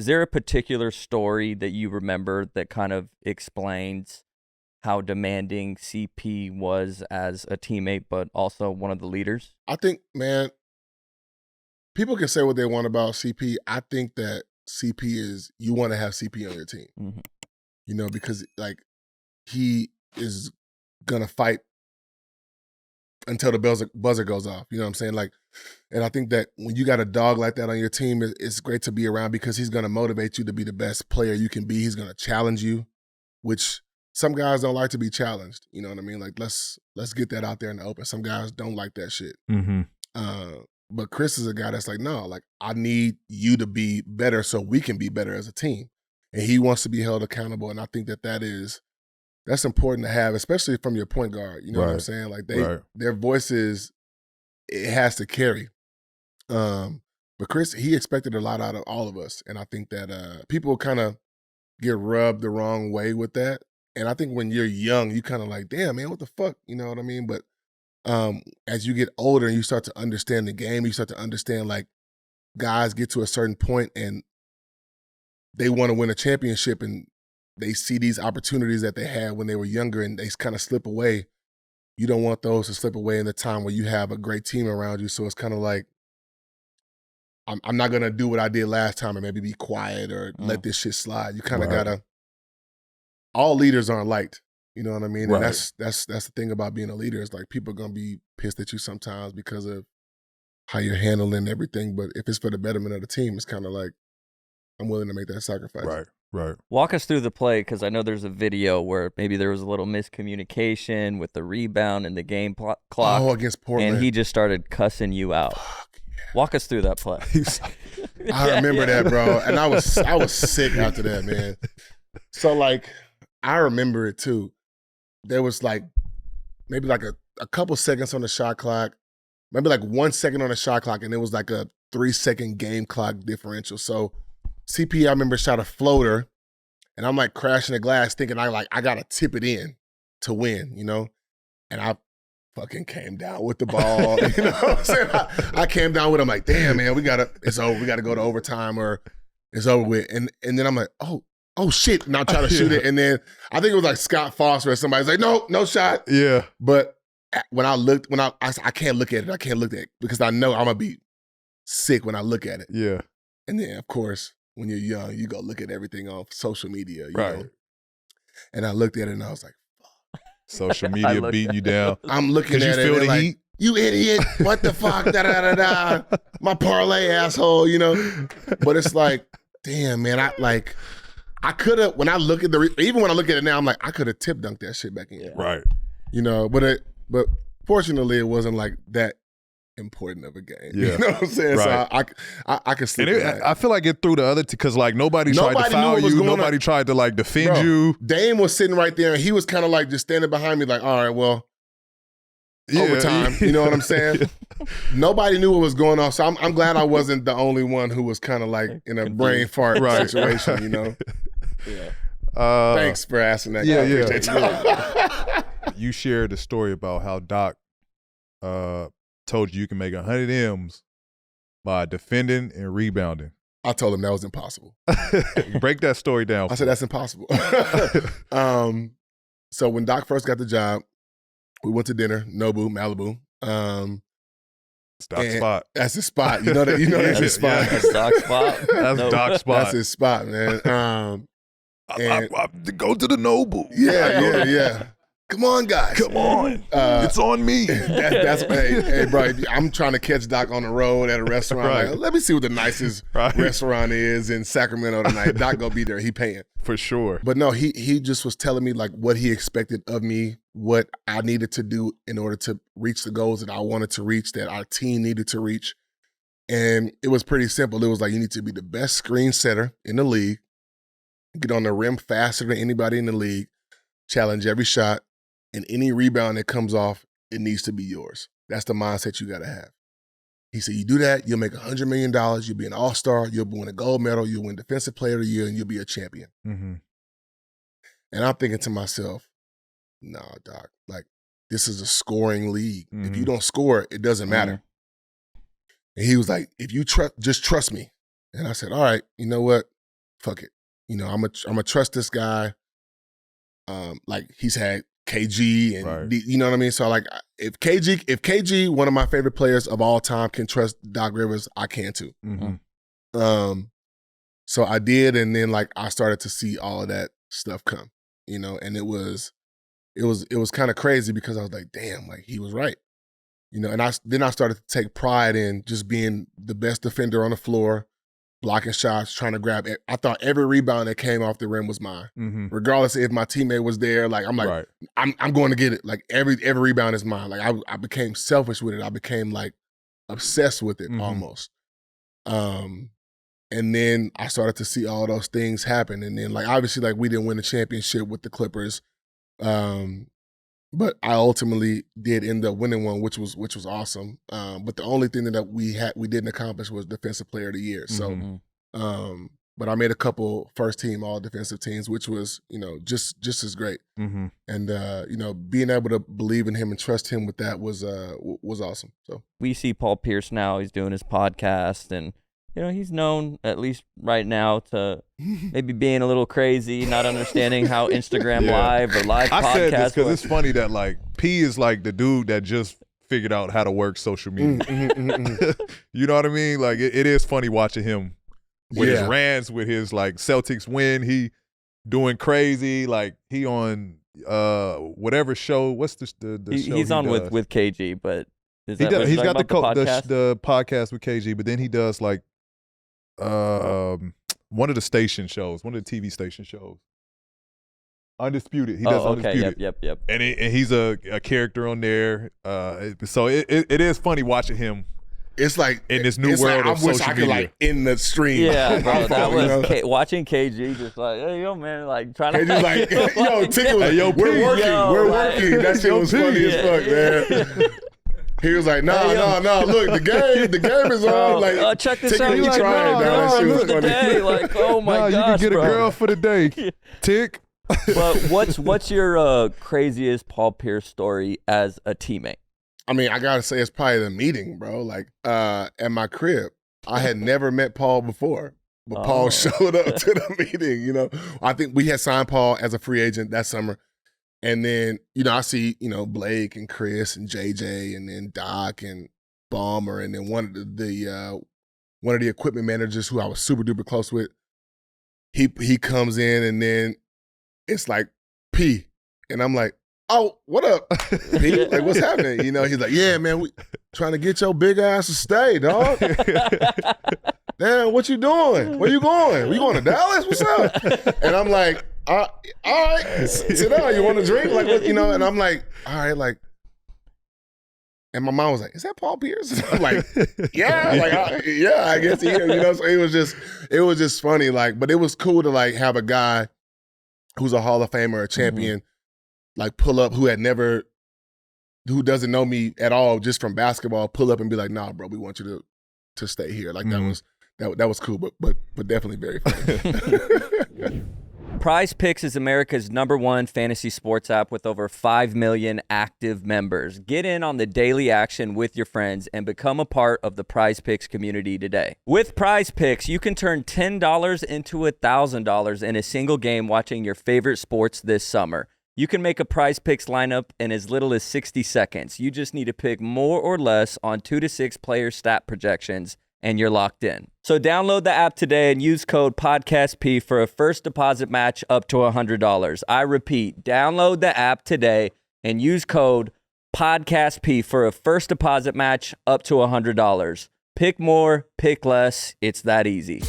Is there a particular story that you remember that kind of explains how demanding CP was as a teammate, but also one of the leaders? I think, man, people can say what they want about CP. I think that CP is, you want to have CP on your team. Mm-hmm. You know, because like he is gonna fight until the buzzer goes off. You know what I'm saying? Like, and I think that when you got a dog like that on your team, it's great to be around because he's gonna motivate you to be the best player you can be. He's gonna challenge you, which some guys don't like to be challenged. You know what I mean? Like, let's get that out there in the open. Some guys don't like that shit. Mm-hmm. But Chris is a guy that's like, no, like I need you to be better so we can be better as a team. And he wants to be held accountable. And I think that that's important to have, especially from your point guard. You know what I'm saying? Like their voices, it has to carry. But Chris, he expected a lot out of all of us. And I think that people kind of get rubbed the wrong way with that. And I think when you're young, you kind of like, damn, man, what the fuck? You know what I mean? But as you get older and you start to understand the game, you start to understand like guys get to a certain point and they want to win a championship and they see these opportunities that they had when they were younger and they kind of slip away. You don't want those to slip away in the time where you have a great team around you. So it's kind of like, I'm not going to do what I did last time and maybe be quiet or let this shit slide. You kind of got to, all leaders aren't liked. You know what I mean? And that's the thing about being a leader is like people are going to be pissed at you sometimes because of how you're handling everything. But if it's for the betterment of the team, it's kind of like, I'm willing to make that sacrifice. Right. Walk us through the play, because I know there's a video where maybe there was a little miscommunication with the rebound and the game clock. Oh, against Portland. And he just started cussing you out. Fuck yeah. Walk us through that play. I remember that, bro. And I was sick after that, man. So, like, I remember it, too. There was, like, maybe, like, a couple seconds on the shot clock. Maybe, like, 1 second on the shot clock, and it was, like, a 3-second game clock differential. So, CP, I remember, shot a floater, and I'm like crashing the glass thinking I got to tip it in to win, you know? And I fucking came down with the ball. You know what I'm saying? I came down with it. I'm like, damn, man, it's over. We got to go to overtime or it's over with. And then I'm like, oh shit. And I try to shoot it. And then I think it was like Scott Foster or somebody's like, no shot. Yeah. But when I can't look at it. I can't look at it because I know I'm going to be sick when I look at it. Yeah. And then, of course, when you're young, you go look at everything on social media. You know? And I looked at it and I was like, fuck. Social media beating you down. I'm looking at it. You feel the like, heat? You idiot. What the fuck? Da-da-da-da. My parlay asshole, you know? But it's like, damn, man, I could have, even when I look at it now, I'm like, I could have tip dunked that shit back in. Yeah. Right. You know, but fortunately it wasn't like that important of a game. Yeah. You know what I'm saying? Right. So I can sleep. I feel like it threw the other because like nobody tried to foul you. Nobody tried to like defend you. Dame was sitting right there and he was kind of like just standing behind me like, all right, well, overtime. You know what I'm saying? Nobody knew what was going on. So I'm glad I wasn't the only one who was kind of like in a brain fart situation, you know? Yeah. Thanks for asking that. Yeah. You shared the story about how Doc told you can make 100 M's by defending and rebounding. I told him that was impossible. Break that story down. I said that's impossible. So when Doc first got the job, we went to dinner, Nobu, Malibu. It's Doc's spot. That's his spot. You know that. You know that's his spot. That's Doc's spot. That's Doc's spot. That's his spot, man. I go to the Nobu. Yeah. Come on, guys. Come on. It's on me. Hey, bro, I'm trying to catch Doc on the road at a restaurant. Right. Like, let me see what the nicest restaurant is in Sacramento tonight. Doc gonna be there. He paying. For sure. But no, he just was telling me like what he expected of me, what I needed to do in order to reach the goals that I wanted to reach, that our team needed to reach. And it was pretty simple. It was like, you need to be the best screen setter in the league, get on the rim faster than anybody in the league, challenge every shot, and any rebound that comes off, it needs to be yours. That's the mindset you got to have. He said, you do that, you'll make $100 million, you'll be an all-star, you'll win a gold medal, you'll win Defensive Player of the Year, and you'll be a champion. Mm-hmm. And I'm thinking to myself, no, Doc, like, this is a scoring league. Mm-hmm. If you don't score, it doesn't matter. And he was like, if you just trust me. And I said, all right, you know what? fuck it. You know, I'm gonna trust this guy. Like he's had KG and Right. you know what I mean? So like if KG, one of my favorite players of all time, can trust Doc Rivers, I can too. Mm-hmm. So I did, and then like I started to see all of that stuff come, you know, and it was kind of crazy because I was like, damn, like he was right. You know, and then I started to take pride in just being the best defender on the floor, blocking shots, trying to grab it. I thought every rebound that came off the rim was mine. Mm-hmm. Regardless if my teammate was there, like I'm like, Right. I'm going to get it. Like every rebound is mine. Like I became selfish with it. I became like obsessed with it almost. And then I started to see all those things happen. And then like obviously like we didn't win the championship with the Clippers. But I ultimately did end up winning one, which was awesome. But the only thing that we didn't accomplish was Defensive Player of the Year. So, but I made a couple first team all defensive teams, which was, you know, just as great. Mm-hmm. And you know, being able to believe in him and trust him with that was awesome. So we see Paul Pierce now. He's doing his podcast, and you know, he's known, at least right now, to maybe being a little crazy, not understanding how Instagram Live or live podcast I said this because works. it's funny that like P is like the dude that just figured out how to work social media. You know what I mean? Like it is funny watching him with his rants, with his like Celtics win. He doing crazy. Like he on whatever show. What's the show he's on does? with KG, but is He that does, what he's you're got talking about, the podcast with KG, but then he does like one of the station shows, one of the TV station shows. Undisputed. He does Undisputed. Yep. And he's a character on there. So it is funny watching him. it's like in this new it's world like, of I wish social I could media. like in the stream. Yeah, bro, that was you know? watching KG just like, hey, yo, man, like trying to. KG's like, yo, Ticket was like, yo, we're P, working, yo, we're like- working. That shit was funny as fuck, man. He was like, no, look, the game is on. Like, check this Ticket, out. you Like, trying, no, dog. That shit was look at funny. day. Like, oh my you gosh, can get bro. a girl for the day. Tick. But what's your craziest Paul Pierce story as a teammate? I mean, I gotta say, it's probably the meeting, bro. Like, at my crib, I had never met Paul before, but Paul showed up to the meeting. You know, I think we had signed Paul as a free agent that summer, and then you know I see Blake and Chris and JJ and then Doc and Balmer and then one of the equipment managers who I was super duper close with. He comes in and then it's like P, and I'm like, oh, what up, P? Like, what's happening? You know, he's like, yeah, man, we trying to get your big ass to stay, dog. Damn, what you doing? Where you going? We going to Dallas? What's up? And I'm like, all right, sit down. You want a drink? Like, what, And I'm like, all right, like. And my mom was like, is that Paul Pierce? And I'm like, yeah, like, I guess he is. So it was just funny, like, but it was cool to like have a guy who's a Hall of Famer, a champion, like pull up who doesn't know me at all just from basketball, pull up and be like, nah, bro, we want you to stay here. Like that was cool, but definitely very funny. PrizePicks is America's #1 fantasy sports app with over 5 million active members. Get in on the daily action with your friends and become a part of the PrizePicks community today. With PrizePicks, you can turn $10 into $1,000 in a single game watching your favorite sports this summer. You can make a PrizePicks lineup in as little as 60 seconds. You just need to pick more or less on 2 to 6 player stat projections, and you're locked in. So download the app today and use code PODCASTP for a first deposit match up to $100. I repeat, download the app today and use code PODCASTP for a first deposit match up to $100. Pick more, pick less. It's that easy.